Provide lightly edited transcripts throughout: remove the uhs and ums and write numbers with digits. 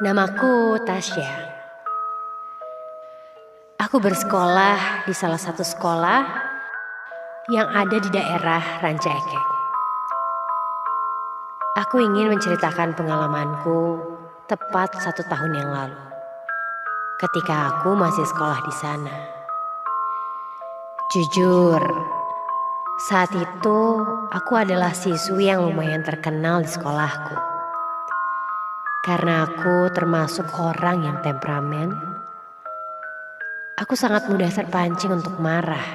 Namaku Tasya. Aku bersekolah di salah satu sekolah yang ada di daerah Ranca Ekek. Aku ingin menceritakan pengalamanku tepat 1 tahun yang lalu, ketika aku masih sekolah di sana. Jujur, saat itu aku adalah siswi yang lumayan terkenal di sekolahku. Karena aku termasuk orang yang temperamen, aku sangat mudah terpancing untuk marah.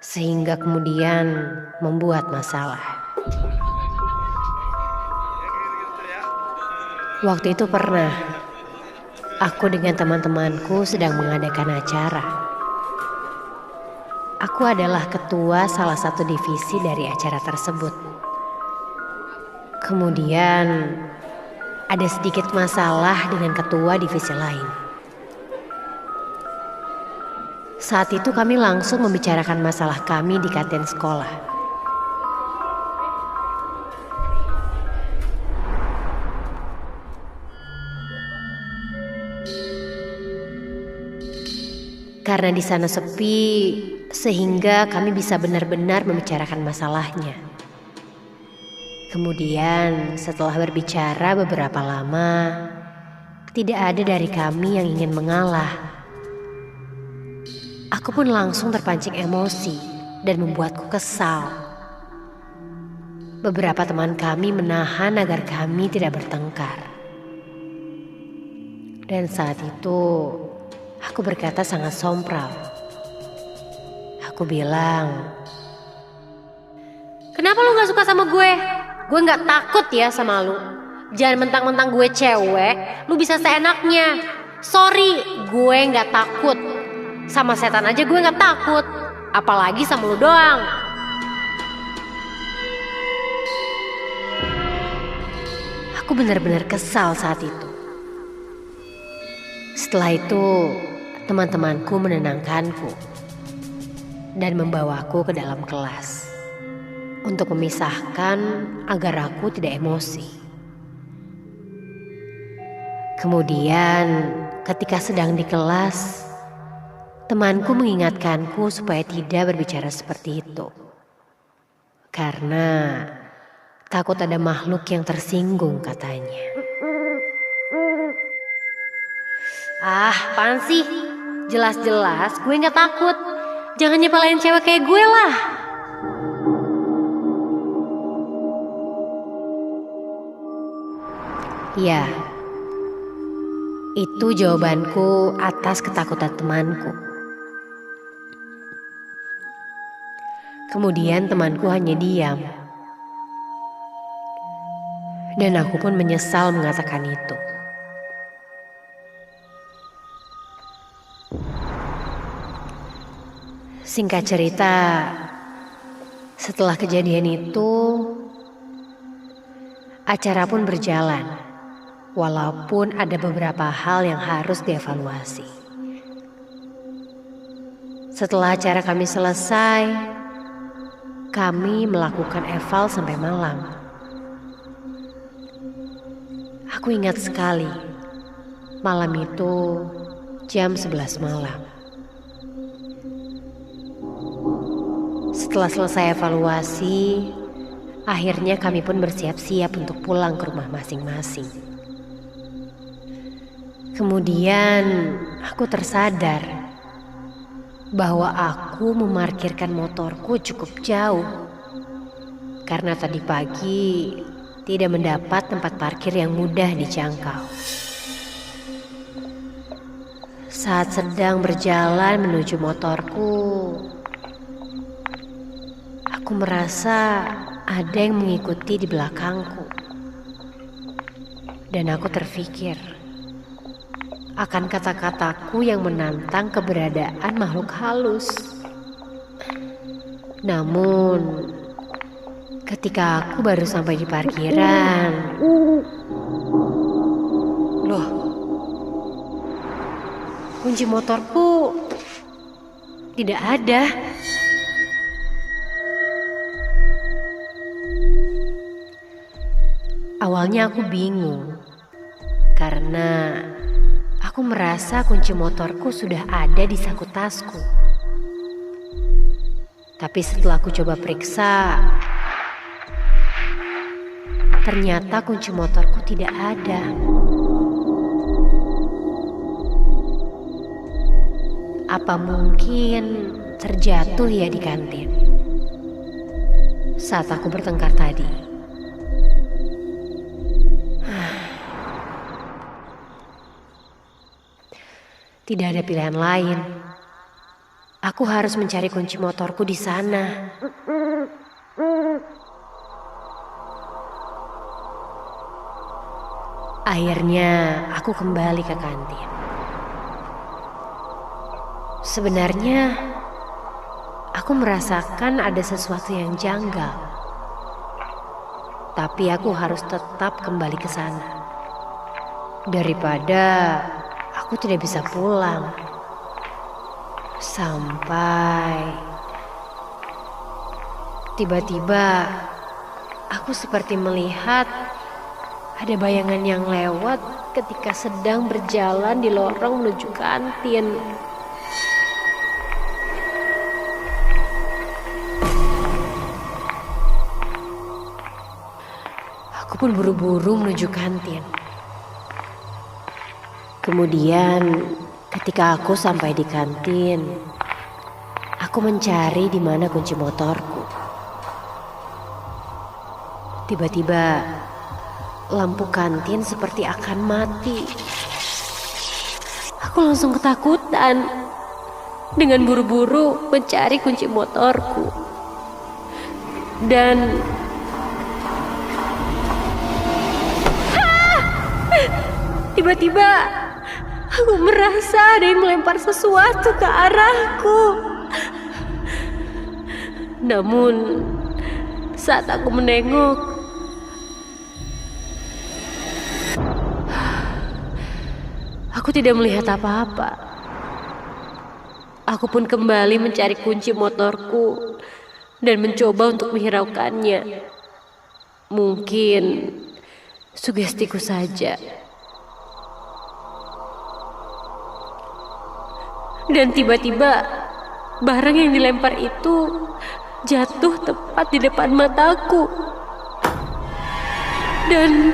Sehingga kemudian membuat masalah. Waktu itu pernah, aku dengan teman-temanku sedang mengadakan acara. Aku adalah ketua salah satu divisi dari acara tersebut. Kemudian ada sedikit masalah dengan ketua divisi lain. Saat itu kami langsung membicarakan masalah kami di kantin sekolah. Karena di sana sepi, sehingga kami bisa benar-benar membicarakan masalahnya. Kemudian setelah berbicara beberapa lama, tidak ada dari kami yang ingin mengalah. Aku pun langsung terpancing emosi dan membuatku kesal. Beberapa teman kami menahan agar kami tidak bertengkar. Dan saat itu, aku berkata sangat sompral. Aku bilang, "Kenapa lu gak suka sama gue? Gue gak takut ya sama lu. Jangan mentang-mentang gue cewek, lu bisa seenaknya. Sorry, gue gak takut. Sama setan aja gue gak takut. Apalagi sama lu doang." Aku benar-benar kesal saat itu. Setelah itu, teman-temanku menenangkanku dan membawaku ke dalam kelas untuk memisahkan agar aku tidak emosi. Kemudian, ketika sedang di kelas, temanku mengingatkanku supaya tidak berbicara seperti itu. Karena takut ada makhluk yang tersinggung, katanya. Apaan sih? Jelas-jelas gue gak takut. Jangan nyepelain cewek kayak gue lah. Ya, itu jawabanku atas ketakutan temanku. Kemudian temanku hanya diam. Dan aku pun menyesal mengatakan itu. Singkat cerita, setelah kejadian itu, acara pun berjalan. Walaupun ada beberapa hal yang harus dievaluasi. Setelah acara kami selesai, kami melakukan eval sampai malam. Aku ingat sekali, malam itu jam 11 malam. Setelah selesai evaluasi, akhirnya kami pun bersiap-siap untuk pulang ke rumah masing-masing. Kemudian aku tersadar bahwa aku memarkirkan motorku cukup jauh karena tadi pagi tidak mendapat tempat parkir yang mudah dijangkau. Saat sedang berjalan menuju motorku, aku merasa ada yang mengikuti di belakangku. Dan aku terfikir akan kata-kataku yang menantang keberadaan makhluk halus. Namun, ketika aku baru sampai di parkiran, loh, kunci motorku tidak ada. Awalnya aku bingung Karena aku merasa kunci motorku sudah ada di saku tasku. Tapi setelah aku coba periksa, ternyata kunci motorku tidak ada. Apa mungkin terjatuh ya di kantin saat aku bertengkar tadi? Tidak ada pilihan lain. Aku harus mencari kunci motorku di sana. Akhirnya aku kembali ke kantin. Sebenarnya aku merasakan ada sesuatu yang janggal. Tapi aku harus tetap kembali ke sana. Daripada aku tidak bisa pulang. Sampai tiba-tiba aku seperti melihat ada bayangan yang lewat ketika sedang berjalan di lorong menuju kantin. Aku pun buru-buru menuju kantin. Kemudian ketika aku sampai di kantin, aku mencari di mana kunci motorku. Tiba-tiba lampu kantin seperti akan mati. Aku langsung ketakutan. Dengan buru-buru mencari kunci motorku. Dan tiba-tiba aku merasa ada yang melempar sesuatu ke arahku. Namun saat aku menengok, aku tidak melihat apa-apa. Aku pun kembali mencari kunci motorku dan mencoba untuk menghiraukannya. Mungkin sugestiku saja. Dan tiba-tiba barang yang dilempar itu jatuh tepat di depan mataku. Dan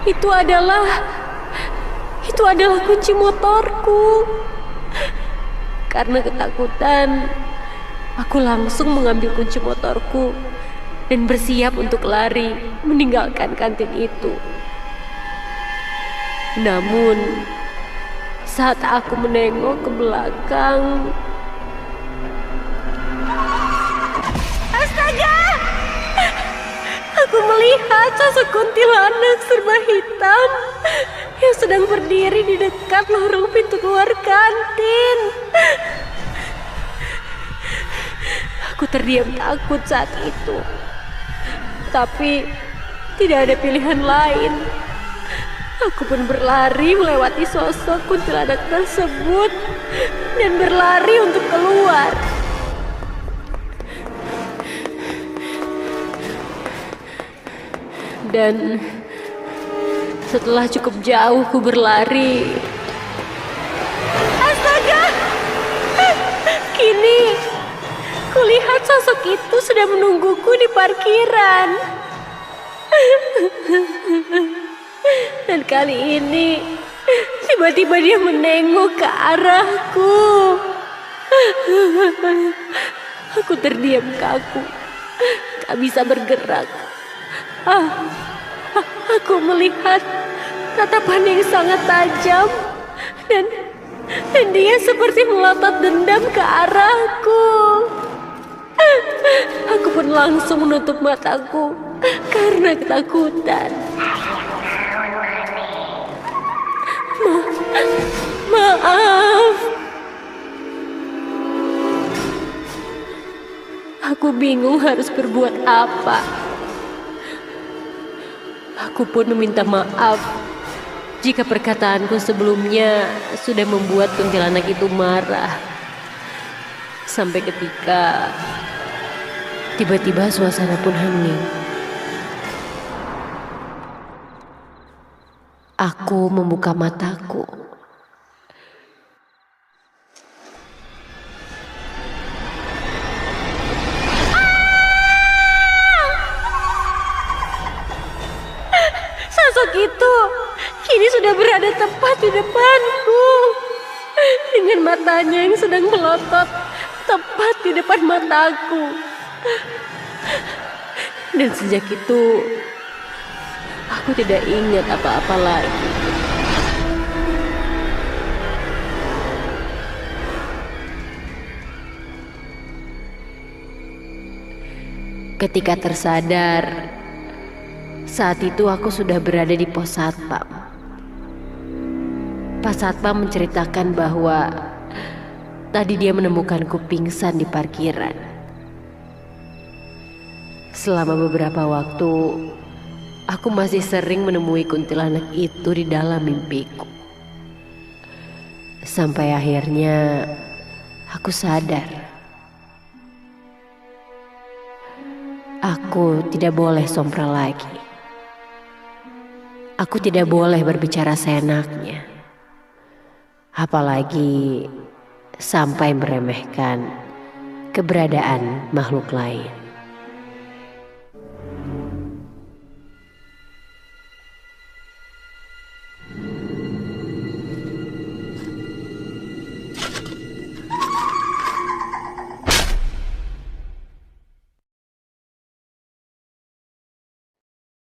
itu adalah kunci motorku. Karena ketakutan, aku langsung mengambil kunci motorku dan bersiap untuk lari meninggalkan kantin itu. Namun saat aku menengok ke belakang, astaga! Aku melihat sosok kuntilanak serba hitam yang sedang berdiri di dekat lorong pintu keluar kantin. Aku terdiam takut saat itu. Tapi tidak ada pilihan lain. Aku pun berlari melewati sosok kuntilanak tersebut dan berlari untuk keluar. Dan setelah cukup jauh ku berlari, astaga! Kini kulihat sosok itu sudah menungguku di parkiran. Dan kali ini tiba-tiba dia menengok ke arahku. Aku terdiam kaku, tak bisa bergerak. Aku melihat tatapan yang sangat tajam dan dia seperti melotot dendam ke arahku. Aku pun langsung menutup mataku karena ketakutan. Maaf. Aku bingung harus berbuat apa. Aku pun meminta maaf jika perkataanku sebelumnya sudah membuat kuntilanak itu marah. Sampai ketika tiba-tiba suasana pun hening. Aku membuka mataku. Sosok itu kini sudah berada tepat di depanku. Dengan matanya yang sedang melotot tepat di depan mataku. Dan sejak itu aku tidak ingat apa-apa lagi. Ketika tersadar, saat itu aku sudah berada di pos satpam. Pak Satpam menceritakan bahwa tadi dia menemukanku pingsan di parkiran. Selama beberapa waktu, aku masih sering menemui kuntilanak itu di dalam mimpiku. Sampai akhirnya aku sadar. Aku tidak boleh sompral lagi. Aku tidak boleh berbicara seenaknya. Apalagi sampai meremehkan keberadaan makhluk lain.